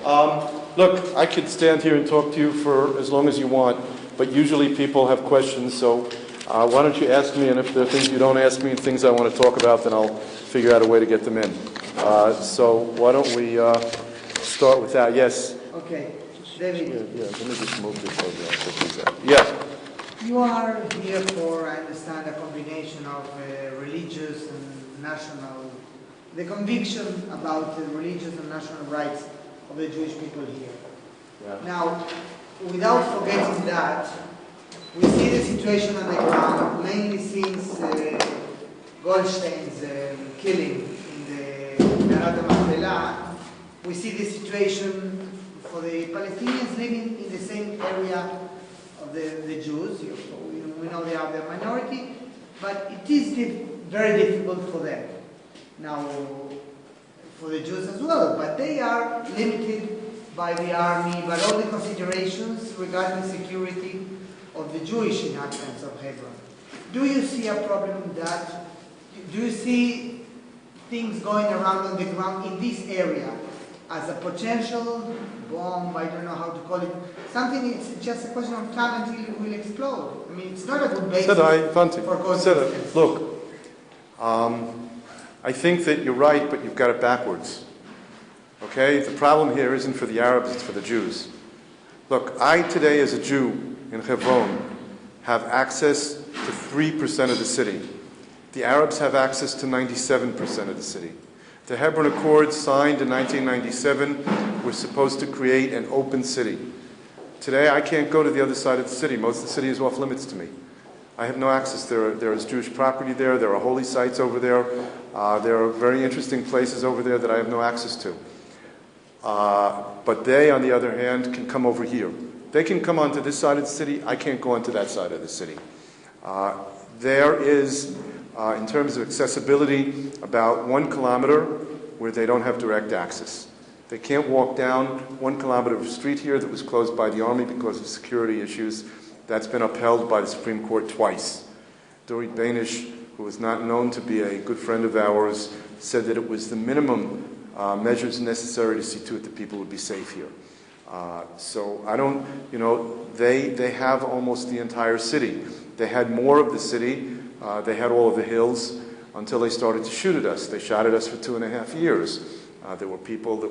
Look, I could stand here and talk to you for as long as you want, but usually people have questions, so why don't you ask me, and if there are things you don't ask me and things I want to talk about, then I'll figure out a way to get them in. So why don't we start with that? Yes? Okay. David. Yeah, let me just move this over. Yeah. You are here for, I understand, a combination of religious and national, the conviction about the religious and national rights of the Jewish people here. Yeah. Now, without forgetting that, we see the situation on the ground, mainly since Goldstein's killing in the Me'arat HaMachpelah. We see the situation for the Palestinians living in the same area of the Jews. We know they are the minority, but it is very difficult for them. Now, for the Jews as well, but they are limited by the army, by all the considerations regarding security of the Jewish inhabitants of Hebron. Do you see a problem in that? Do you see things going around on the ground in this area as a potential bomb, I don't know how to call it, something, it's just a question of time until it will explode? I mean, it's not a good basis for coexistence. Look, I think that you're right, but you've got it backwards. Okay? The problem here isn't for the Arabs, it's for the Jews. Look, I today as a Jew in Hebron have access to 3% of the city. The Arabs have access to 97% of the city. The Hebron Accords signed in 1997 were supposed to create an open city. Today I can't go to the other side of the city. Most of the city is off limits to me. I have no access. There is Jewish property there. There are holy sites over there. There are very interesting places over there that I have no access to. But they, on the other hand, can come over here. They can come onto this side of the city. I can't go onto that side of the city. There is, in terms of accessibility, about 1 kilometer where they don't have direct access. They can't walk down 1 kilometer of street here that was closed by the army because of security issues. That's been upheld by the Supreme Court twice. Dorit Benish, who is not known to be a good friend of ours, said that it was the minimum measures necessary to see to it that people would be safe here. So I don't, they have almost the entire city. They had more of the city. They had all of the hills until they started to shoot at us. They shot at us for 2.5 years. There were people that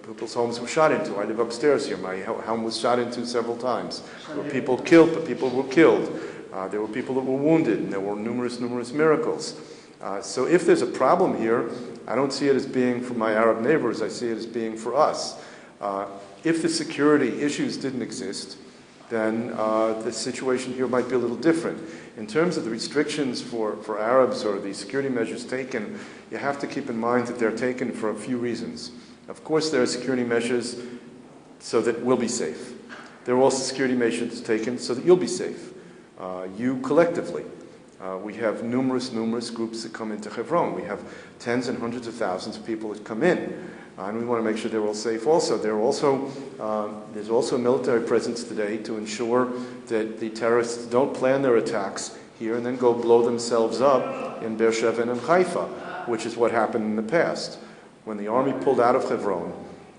people's homes were shot into. I live upstairs here. My home was shot into several times. There were people killed, but people were killed. There were people that were wounded, and there were numerous miracles. So if there's a problem here, I don't see it as being for my Arab neighbors. I see it as being for us. If the security issues didn't exist, then the situation here might be a little different. In terms of the restrictions for Arabs or the security measures taken, you have to keep in mind that they're taken for a few reasons. Of course, there are security measures so that we'll be safe. There are also security measures taken so that you'll be safe. You collectively. We have numerous groups that come into Hebron. We have tens and hundreds of thousands of people that come in. And we want to make sure they're all safe also. There's also a military presence today to ensure that the terrorists don't plan their attacks here and then go blow themselves up in Beersheba and in Haifa, which is what happened in the past. When the army pulled out of Hebron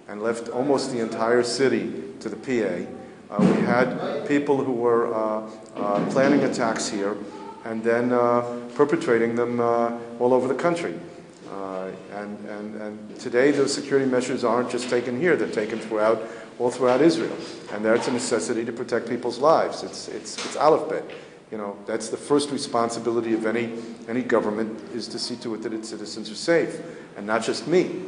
and left almost the entire city to the PA, we had people who were planning attacks here and then perpetrating them all over the country. And today those security measures aren't just taken here, they're taken all throughout Israel. And that's a necessity to protect people's lives. It's aleph bet. That's the first responsibility of any government, is to see to it that its citizens are safe. And not just me.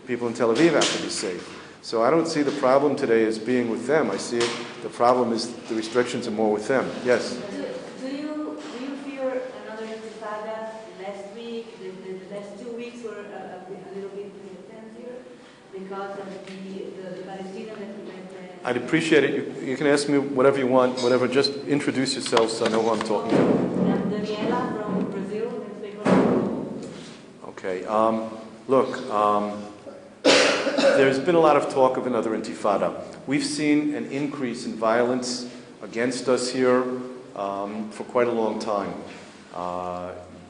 People in Tel Aviv have to be safe. So I don't see the problem today as being with them. I see it, the problem is the restrictions are more with them. Yes? Do you fear another intifada last week? The last 2 weeks were a little bit intense here because of the Palestinian that I'd appreciate it. You can ask me whatever you want, just introduce yourself so I know who I'm talking to. I'm Daniela from Brazil. Okay. Look, there's been a lot of talk of another intifada. We've seen an increase in violence against us here for quite a long time.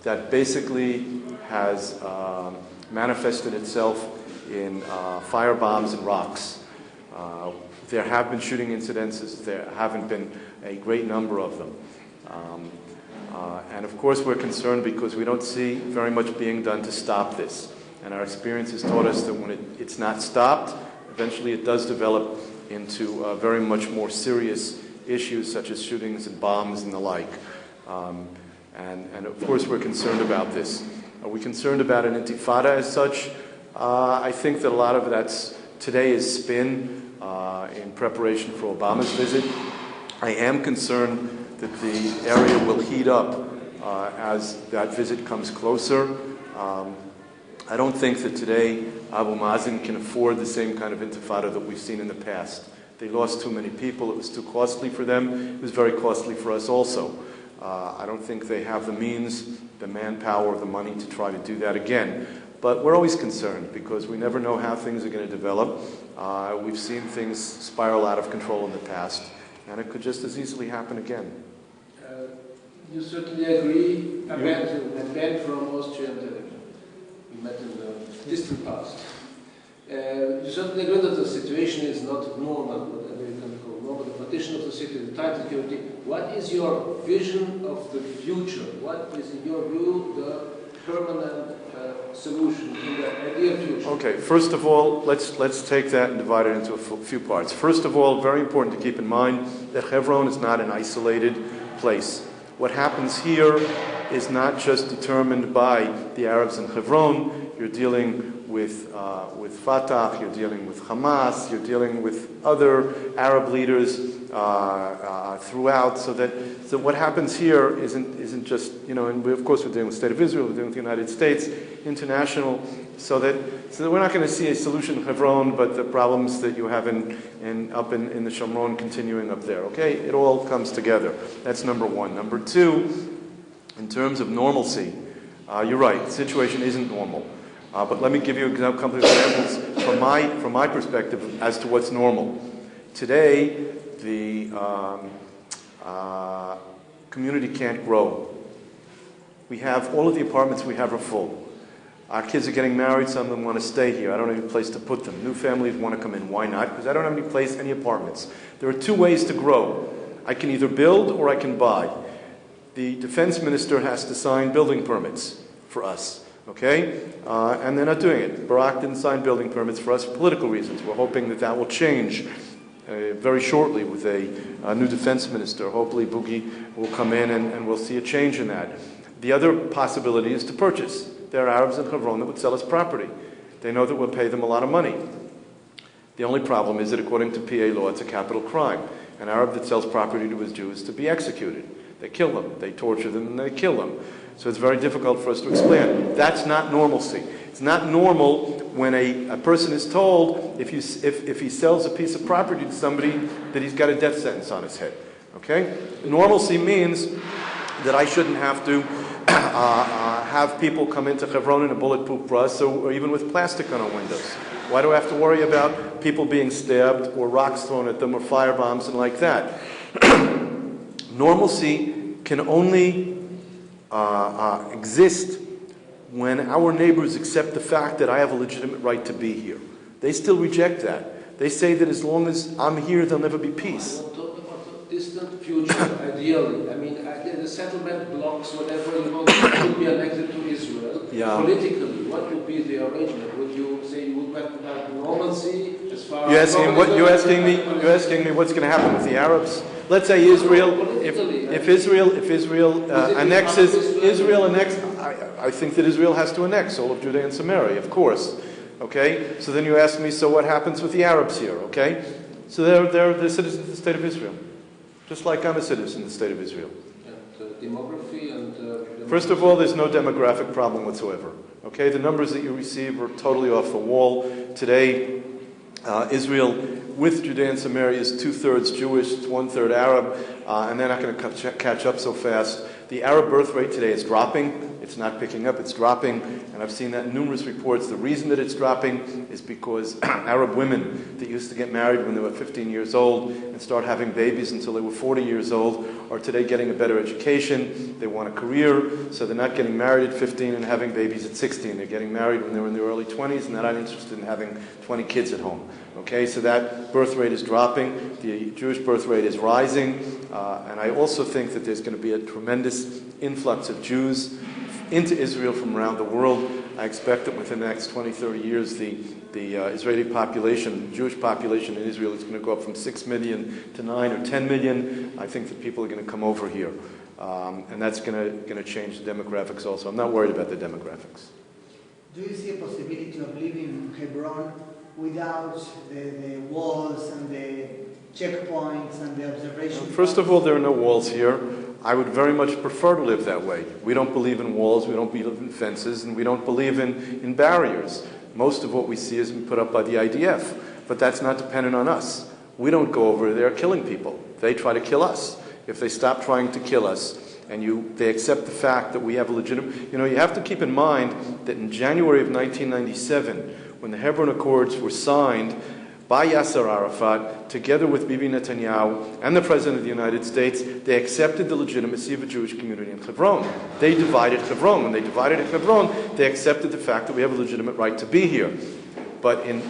That basically has manifested itself in fire bombs and rocks. There have been shooting incidences. There haven't been a great number of them. And of course we're concerned because we don't see very much being done to stop this. And our experience has taught us that when it's not stopped, eventually it does develop into very much more serious issues such as shootings and bombs and the like. And of course we're concerned about this. Are we concerned about an intifada as such? I think that a lot of that's today is spin in preparation for Obama's visit. I am concerned that the area will heat up as that visit comes closer. I don't think that today Abu Mazen can afford the same kind of intifada that we've seen in the past. They lost too many people. It was too costly for them. It was very costly for us also. I don't think they have the means, the manpower, the money to try to do that again. But we're always concerned because we never know how things are going to develop. We've seen things spiral out of control in the past, and it could just as easily happen again. You certainly agree. I met from Austria and we met in the distant past. You certainly agree that the situation is not normal, whatever you can call normal, the partition of the city, the tight security. What is your vision of the future? What is, in your view, the permanent solution in the ideal future? Okay, first of all, let's take that and divide it into a few parts. First of all, very important to keep in mind that Hebron is not an isolated place. What happens here is not just determined by the Arabs in Hebron. You're dealing with Fatah, you're dealing with Hamas, you're dealing with other Arab leaders throughout. So what happens here isn't just, and of course we're dealing with the State of Israel, we're dealing with the United States, international, so that we're not going to see a solution in Hebron, but the problems that you have up in the Shomron continuing up there. Okay, it all comes together. That's number one. Number two, in terms of normalcy, you're right. The situation isn't normal. But let me give you a couple of examples from my perspective as to what's normal. Today, the community can't grow. We have all of the apartments we have are full. Our kids are getting married. Some of them want to stay here. I don't have any place to put them. New families want to come in. Why not? Because I don't have any apartments. There are two ways to grow. I can either build or I can buy. The defense minister has to sign building permits for us. Okay? And they're not doing it. Barak didn't sign building permits for us for political reasons. We're hoping that will change very shortly with a new defense minister. Hopefully Boogie will come in and we'll see a change in that. The other possibility is to purchase. There are Arabs in Hebron that would sell us property. They know that we'll pay them a lot of money. The only problem is that according to PA law, it's a capital crime. An Arab that sells property to his Jews is to be executed. They kill them. They torture them and they kill them. So it's very difficult for us to explain. That's not normalcy. It's not normal when a person is told if he sells a piece of property to somebody that he's got a death sentence on his head. Okay? Normalcy means that I shouldn't have to have people come into Hebron in a bulletproof bus or even with plastic on our windows. Why do I have to worry about people being stabbed or rocks thrown at them or firebombs and like that? Normalcy can only exist when our neighbors accept the fact that I have a legitimate right to be here. They still reject that. They say that as long as I'm here, there'll never be peace. I'm talking about the distant future, ideally. I mean, the settlement blocks, whatever you want, would be annexed to Israel. Yeah. Politically, what would be the arrangement? Would you say you would have normalcy as far You're as... You're asking me what's going to happen with the Arabs? Let's say Israel, if Israel annexes, I think that Israel has to annex all of Judea and Samaria, of course. Okay? So then you ask me, so what happens with the Arabs here? Okay? So they're the citizens of the State of Israel. Just like I'm a citizen of the State of Israel. And demography and... First of all, there's no demographic problem whatsoever. Okay? The numbers that you receive are totally off the wall. Today, Israel, with Judea and Samaria, is 2/3 Jewish, 1/3 Arab, and they're not going to catch up so fast. The Arab birth rate today is dropping. It's not picking up, it's dropping, and I've seen that in numerous reports. The reason that it's dropping is because Arab women that used to get married when they were 15 years old and start having babies until they were 40 years old are today getting a better education. They want a career, so they're not getting married at 15 and having babies at 16. They're getting married when they were in their early 20s, and they're not interested in having 20 kids at home. Okay, so that birth rate is dropping. The Jewish birth rate is rising, and I also think that there's going to be a tremendous influx of Jews into Israel from around the world. I expect that within the next 20, 30 years, the Israeli population, Jewish population in Israel is going to go up from 6 million to 9 or 10 million. I think that people are going to come over here, and that's going to change the demographics also. I'm not worried about the demographics. Do you see a possibility of living in Hebron without the walls and the checkpoints and the observation? First of all, there are no walls here. I would very much prefer to live that way. We don't believe in walls, we don't believe in fences, and we don't believe in barriers. Most of what we see is put up by the IDF, but that's not dependent on us. We don't go over there killing people. They try to kill us. If they stop trying to kill us, and they accept the fact that we have a legitimate... you have to keep in mind that in January of 1997, when the Hebron Accords were signed by Yasser Arafat, together with Bibi Netanyahu and the President of the United States, they accepted the legitimacy of a Jewish community in Hebron. They divided Hebron. When they divided Hebron, they accepted the fact that we have a legitimate right to be here. But in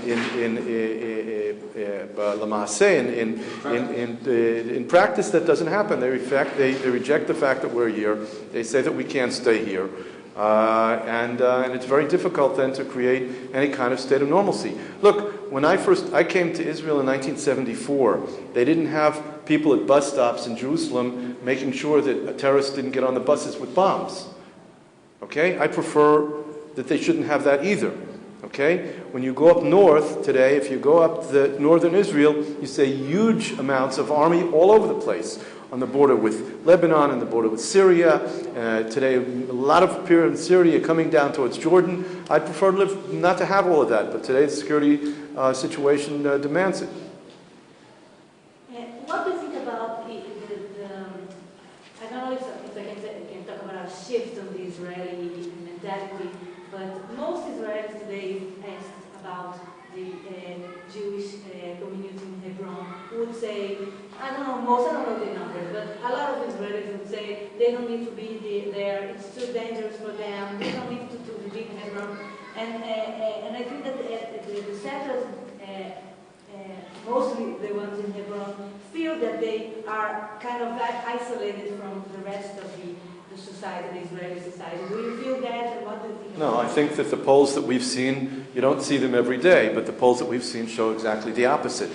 practice, that doesn't happen. They reject the fact that we're here. They say that we can't stay here. And it's very difficult then to create any kind of state of normalcy. Look, when I came to Israel in 1974, they didn't have people at bus stops in Jerusalem making sure that terrorists didn't get on the buses with bombs. Okay? I prefer that they shouldn't have that either. Okay? When you go up north today, if you go up the northern Israel, you see huge amounts of army all over the place. On the border with Lebanon and the border with Syria. Today, a lot of people in Syria coming down towards Jordan. I'd prefer not to have all of that, but today's security situation demands it. What do you think about I don't know if I can talk about a shift on the Israeli mentality, but most Israelis today asked about the Jewish community in Hebron would say, I don't know the numbers, but a lot of Israelis would say they don't need to be there, it's too dangerous for them, they don't need to live in Hebron. And I think that the settlers, mostly the ones in Hebron, feel that they are kind of isolated from the rest of the society, the Israeli society. Do you feel that? What do you think? No, I think that the polls that we've seen, you don't see them every day, but the polls that we've seen show exactly the opposite.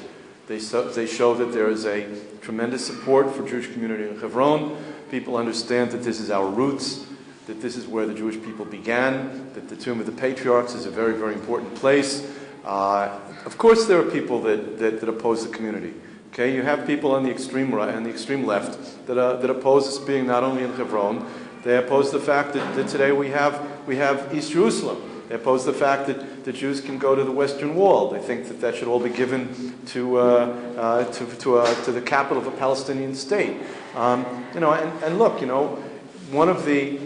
They show that there is a tremendous support for Jewish community in Hebron. People understand that this is our roots, that this is where the Jewish people began, that the tomb of the patriarchs is a very, very important place. Of course, there are people that oppose the community. Okay, you have people on the extreme right and the extreme left that oppose us being not only in Hebron. They oppose the fact that today we have East Jerusalem. They oppose the fact that the Jews can go to the Western Wall. They think that should all be given to the capital of a Palestinian state. And look, one of the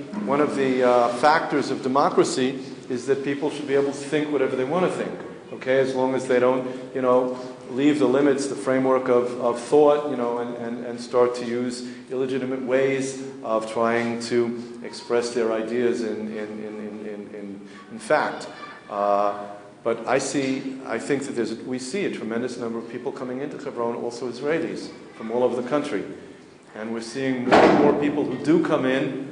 factors of democracy is that people should be able to think whatever they want to think. Okay, as long as they don't, leave the limits, the framework of thought, and start to use illegitimate ways of trying to express their ideas in fact. But I think that we see a tremendous number of people coming into Hebron, also Israelis, from all over the country. And we're seeing more and more people who do come in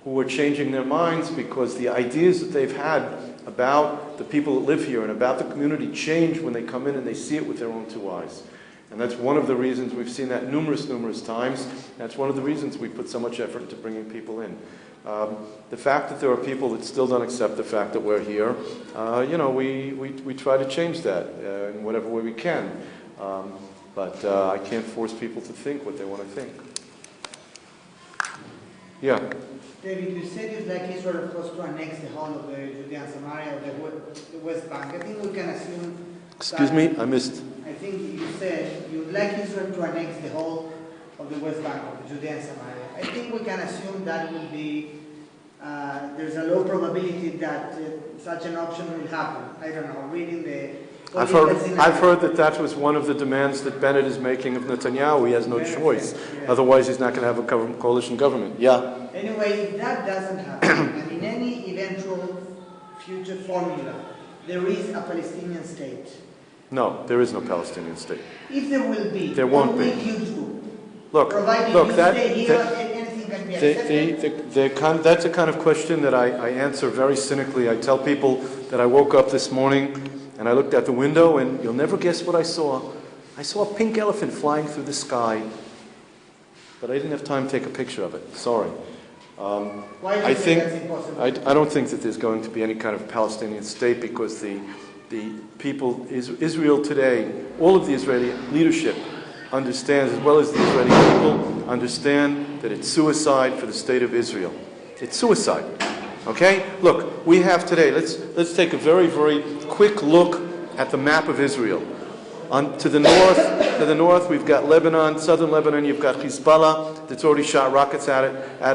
who are changing their minds because the ideas that they've had about the people that live here and about the community change when they come in and they see it with their own two eyes. And that's one of the reasons we've seen that numerous times. That's one of the reasons we put so much effort into bringing people in. The fact that there are people that still don't accept the fact that we're here, we try to change that in whatever way we can. But I can't force people to think what they want to think. Yeah. David, you said you'd like Israel, of course, to annex the whole of the Judea and Samaria, the West Bank. I think we can assume... Excuse me? I missed... I think you said you'd like Israel to annex the whole of the West Bank, of the Judea and Samaria. I think we can assume that will be there's a low probability that such an option will happen. I don't know, reading the I've heard that was one of the demands that Bennett is making of Netanyahu. He has no choice. Yeah. Otherwise, he's not going to have a coalition government. Yeah. Anyway, if that doesn't happen, and in any eventual future formula, there is a Palestinian state. No, there is no Palestinian state. If there will be, there won't be. Will you do? Provided you stay here, anything can be accepted? That's a kind of question that I answer very cynically. I tell people that I woke up this morning and I looked out the window, and you'll never guess what I saw. I saw a pink elephant flying through the sky, but I didn't have time to take a picture of it. Sorry. Why do you think that's impossible? I don't think that there's going to be any kind of Palestinian state, because the people, Israel today, all of the Israeli leadership understands, as well as the Israeli people, understand that it's suicide for the state of Israel. It's suicide. Okay? Look, we have today, let's take a very, very quick look at the map of Israel. To the north, we've got Lebanon, southern Lebanon, you've got Hezbollah that's already shot rockets at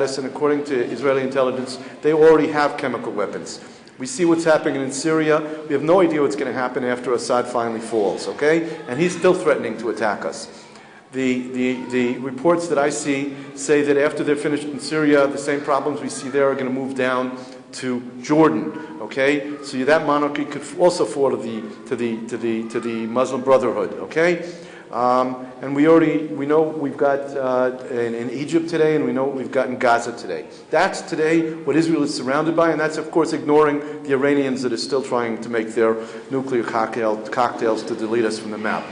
us, and according to Israeli intelligence, they already have chemical weapons. We see what's happening in Syria. We have no idea what's going to happen after Assad finally falls, okay? And he's still threatening to attack us. The reports that I see say that after they're finished in Syria, the same problems we see there are going to move down to Jordan. Okay, so that monarchy could also fall to the Muslim Brotherhood. Okay, and we know we've got in Egypt today, and we know what we've got in Gaza today. That's today what Israel is surrounded by, and that's of course ignoring the Iranians that are still trying to make their nuclear cocktails to delete us from the map.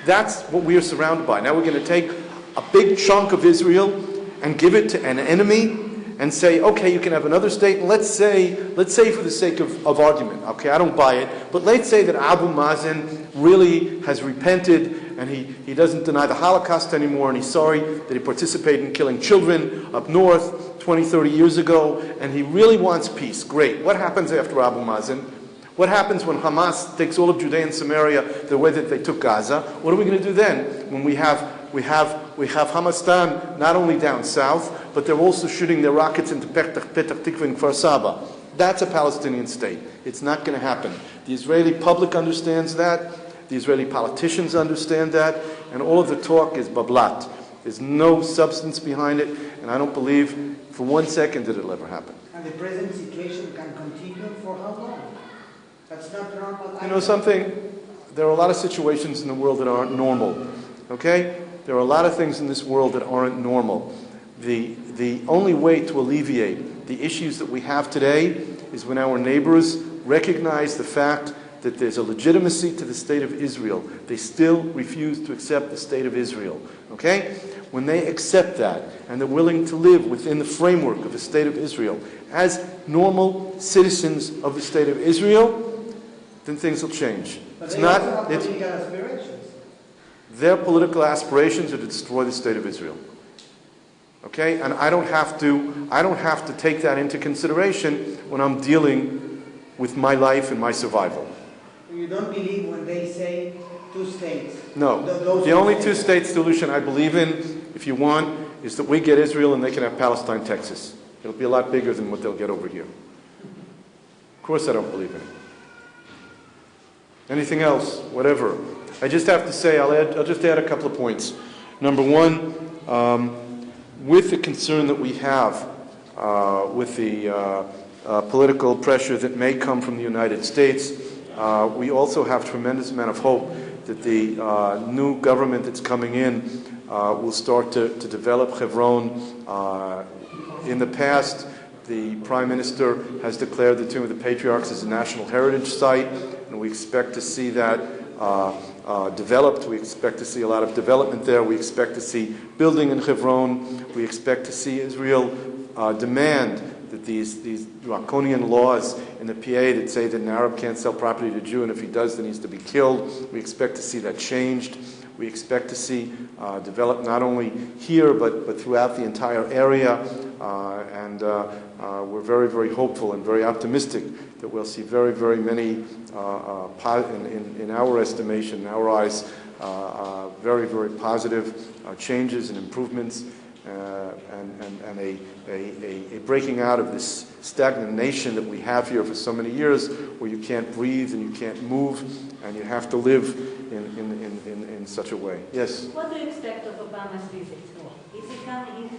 That's what we are surrounded by. Now we're going to take a big chunk of Israel and give it to an enemy and say, okay, you can have another state. And let's say for the sake of argument, okay, I don't buy it, but let's say that Abu Mazen really has repented and he doesn't deny the Holocaust anymore, and he's sorry that he participated in killing children up north 20, 30 years ago, and he really wants peace. Great. What happens after Abu Mazen? What happens when Hamas takes all of Judea and Samaria the way that they took Gaza? What are we going to do then when we have Hamastan not only down south, but they're also shooting their rockets into Petah Tikva and Kfar Saba? That's a Palestinian state. It's not going to happen. The Israeli public understands that. The Israeli politicians understand that. And all of the talk is bablat. There's no substance behind it. And I don't believe for 1 second that it'll ever happen. And the present situation can continue for how long? That's not normal. You know something? There are a lot of situations in the world that aren't normal. Okay? There are a lot of things in this world that aren't normal. The only way to alleviate the issues that we have today is when our neighbors recognize the fact that there's a legitimacy to the state of Israel. They still refuse to accept the state of Israel. Okay? When they accept that and they're willing to live within the framework of the state of Israel as normal citizens of the state of Israel, then things will change. But they also have political aspirations. Their political aspirations are to destroy the state of Israel. Okay? And I don't have to take that into consideration when I'm dealing with my life and my survival. You don't believe when they say 2 states? No. The only 2-state solution I believe in, if you want, is that we get Israel and they can have Palestine, Texas. It'll be a lot bigger than what they'll get over here. Of course I don't believe in it. Anything else? Whatever. I just have to say, I'll just add a couple of points. Number one, with the concern that we have with the political pressure that may come from the United States, we also have a tremendous amount of hope that the new government that's coming in will start to develop Hebron. In the past, the Prime Minister has declared the Tomb of the Patriarchs as a national heritage site, and we expect to see that developed. We expect to see a lot of development there. We expect to see building in Hebron. We expect to see Israel demand that these draconian laws in the PA that say that an Arab can't sell property to a Jew, and if he does, then he's to be killed. We expect to see that changed. We expect to see develop not only here, but throughout the entire area. And we're very, very hopeful and very optimistic that we'll see very, very many, in our estimation, in our eyes, very, very positive changes and improvements. and a breaking out of this stagnation that we have here for so many years, where you can't breathe and you can't move, and you have to live in such a way. Yes? What do you expect of Obama's visit? Is he coming?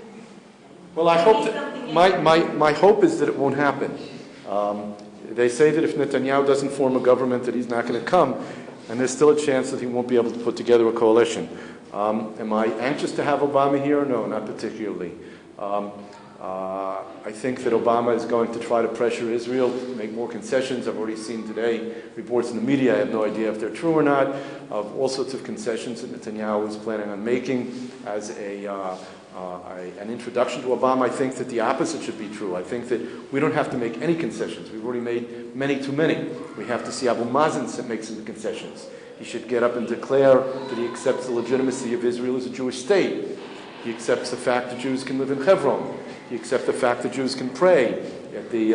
Well, I hope that, my hope is that it won't happen. They say that if Netanyahu doesn't form a government, that he's not going to come, and there's still a chance that he won't be able to put together a coalition. Am I anxious to have Obama here? No, not particularly. I think that Obama is going to try to pressure Israel to make more concessions. I've already seen today reports in the media, I have no idea if they're true or not, of all sorts of concessions that Netanyahu is planning on making as an introduction to Obama. I think that the opposite should be true. I think that we don't have to make any concessions. We've already made many too many. We have to see Abu Mazen make some concessions. He should get up and declare that he accepts the legitimacy of Israel as a Jewish state. He accepts the fact that Jews can live in Hebron. He accepts the fact that Jews can pray at the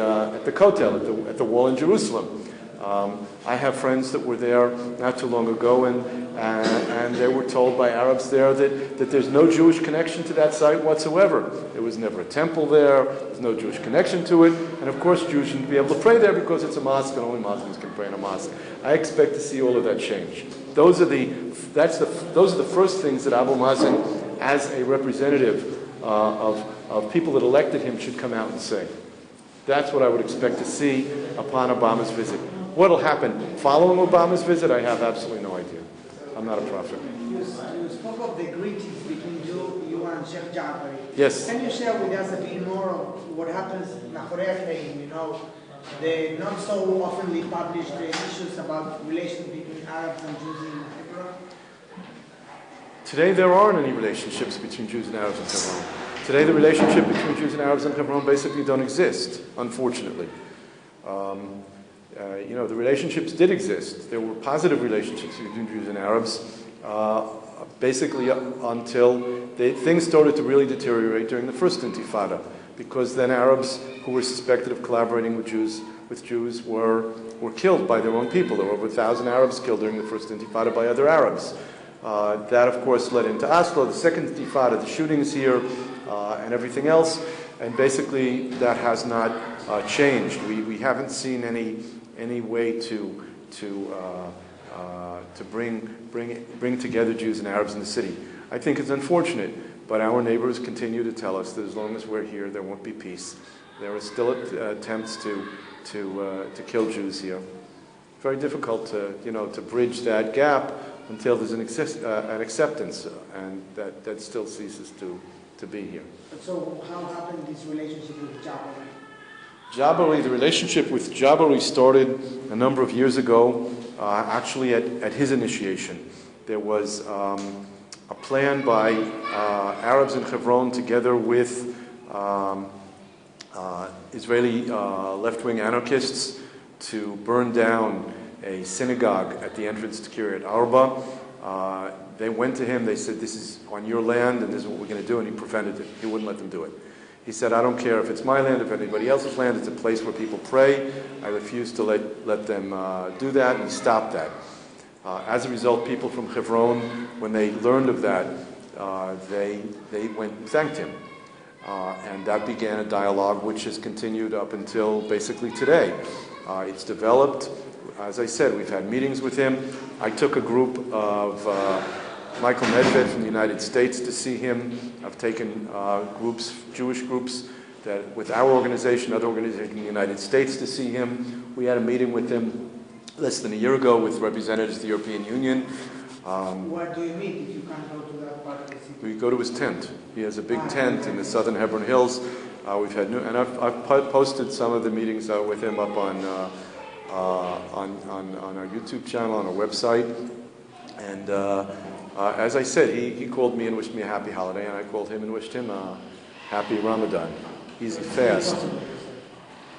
Kotel, at the wall in Jerusalem. I have friends that were there not too long ago, and they were told by Arabs there that there's no Jewish connection to that site whatsoever. There was never a temple there. There's no Jewish connection to it. And of course, Jews shouldn't be able to pray there because it's a mosque and only Muslims can pray in a mosque. I expect to see all of that change. Those are the first things that Abu Mazen, as a representative of people that elected him, should come out and say. That's what I would expect to see upon Obama's visit. What will happen following Obama's visit, I have absolutely no idea. I'm not a prophet. You spoke of the greetings between you and Sheikh Ja'fari. Yes. Can you share with us a bit more of what happens in the not so oftenly published issues about relations between Arabs and Jews in Hebron? Today there aren't any relationships between Jews and Arabs in Hebron. Today the relationship between Jews and Arabs in Hebron basically don't exist, unfortunately. The relationships did exist. There were positive relationships between Jews and Arabs, basically until things started to really deteriorate during the first Intifada, because then Arabs who were suspected of collaborating with Jews were killed by their own people. There were over 1,000 Arabs killed during the first Intifada by other Arabs. That, of course, led into Oslo, the second Intifada, the shootings here, and everything else. And basically, that has not changed. We haven't seen any way to bring together Jews and Arabs in the city. I think it's unfortunate, but our neighbors continue to tell us that as long as we're here, there won't be peace. There are still attempts to kill Jews here. Very difficult to bridge that gap until there's an acceptance, and that still ceases to be here. So how happened this relationship with Ja'fari? The relationship with Ja'fari started a number of years ago, actually at his initiation. There was a plan by Arabs in Hebron together with Israeli left-wing anarchists to burn down a synagogue at the entrance to Kiryat Arba. They went to him, they said, "This is on your land and this is what we're going to do," and he prevented it. He wouldn't let them do it. He said, "I don't care if it's my land, if anybody else's land, it's a place where people pray. I refuse to let them do that," and he stopped that. As a result, people from Hebron, when they learned of that, they went and thanked him. And that began a dialogue which has continued up until basically today. It's developed. As I said, we've had meetings with him. I took a group of Michael Medved from the United States to see him. I've taken Jewish groups, that with our organization, other organizations in the United States to see him. We had a meeting with him less than a year ago with representatives of the European Union. Where do you meet if you can't go to that part of the city? We go to his tent. He has a big tent in the southern Hebron Hills. I've posted some of the meetings with him up on our YouTube channel, on our website. And as I said, he called me and wished me a happy holiday, and I called him and wished him a happy Ramadan. Easy fast.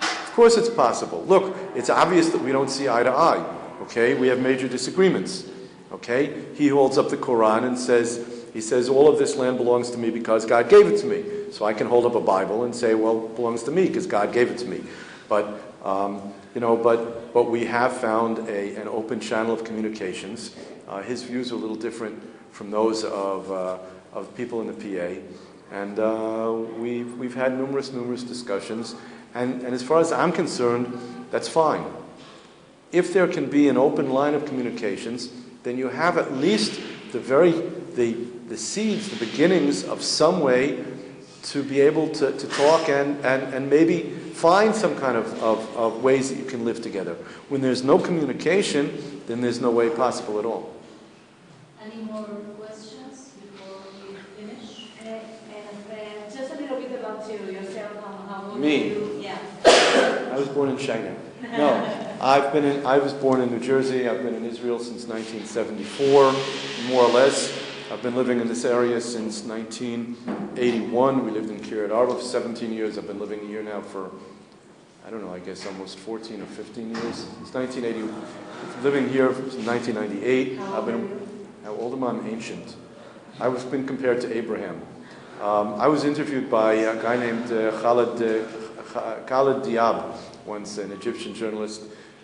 Of course it's possible. Look, it's obvious that we don't see eye to eye. Okay? We have major disagreements. Okay? He holds up the Quran and says, all of this land belongs to me because God gave it to me. So I can hold up a Bible and say, well, it belongs to me because God gave it to me. But we have found an open channel of communications. His views are a little different from those of people in the PA. And we've had numerous discussions. And as far as I'm concerned, that's fine. If there can be an open line of communications, then you have at least the seeds, the beginnings of some way to be able to talk and maybe find some kind of ways that you can live together. When there's no communication, then there's no way possible at all. Any more questions before we finish? Just a little bit about yourself. How old Me? are you? Yeah. I was born in China. No, I was born in New Jersey. I've been in Israel since 1974, more or less. I've been living in this area since 1981. We lived in Kiryat Arba for 17 years. I've been living here now for, I don't know, I guess almost 14 or 15 years. Since 1980, living here since 1998. How old am I? I'm ancient. I was been compared to Abraham. I was interviewed by a guy named Khaled Diab, once an Egyptian journalist,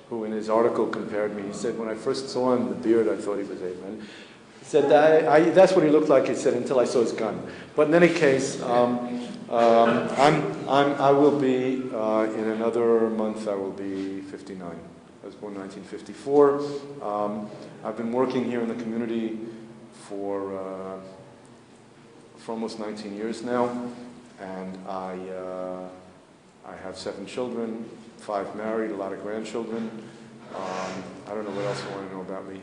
who in his article compared me. He said, when I first saw him, the beard, I thought he was Abraham. He said, that's what he looked like, he said, until I saw his gun. But in any case, I will be, in another month, I will be 59. I was born in 1954. I've been working here in the community for almost 19 years now, and I have 7 children, 5 married, a lot of grandchildren. I don't know what else you want to know about me.